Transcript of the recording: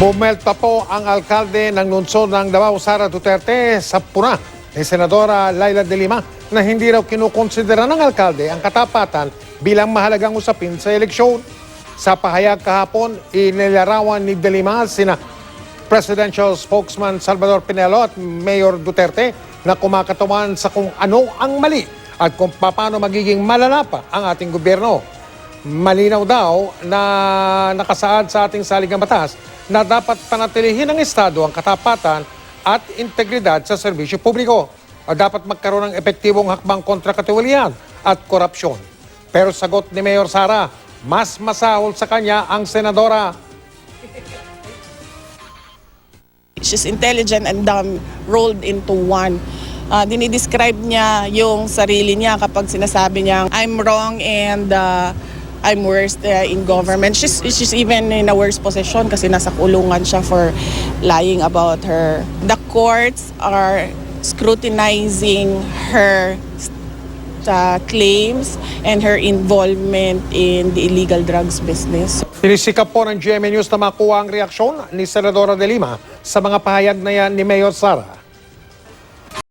Bumelta po ang alkalde ng lungsod ng Davao, Sara Duterte, sa puna ni Senadora Laila de Lima na hindi raw kinukonsidera ng alkalde ang katapatan bilang mahalagang usapin sa eleksyon. Sa pahayag kahapon, inilarawan ni de Lima sina Presidential Spokesman Salvador Pinelo at Mayor Duterte na kumakatawan sa kung ano ang mali at kung paano magiging malala pa ang ating gobyerno. Malinaw daw na nakasaad sa ating saligang batas na dapat panatilihin ng Estado ang katapatan at integridad sa serbisyo publiko. Dapat magkaroon ng epektibong hakbang kontra katiwalian at korupsyon. Pero sagot ni Mayor Sara, mas masahol sa kanya ang senadora. She's intelligent and dumb rolled into one. Dinidescribe niya yung sarili niya kapag sinasabi niya, I'm wrong and I'm worst in government. She's even in a worse position kasi nasa kulungan siya for lying about her. The courts are scrutinizing her claims and her involvement in the illegal drugs business. Sinisikap po ng GMA News na makuha ang reaksyon ni Senadora de Lima sa mga pahayag na yan ni Mayor Sara.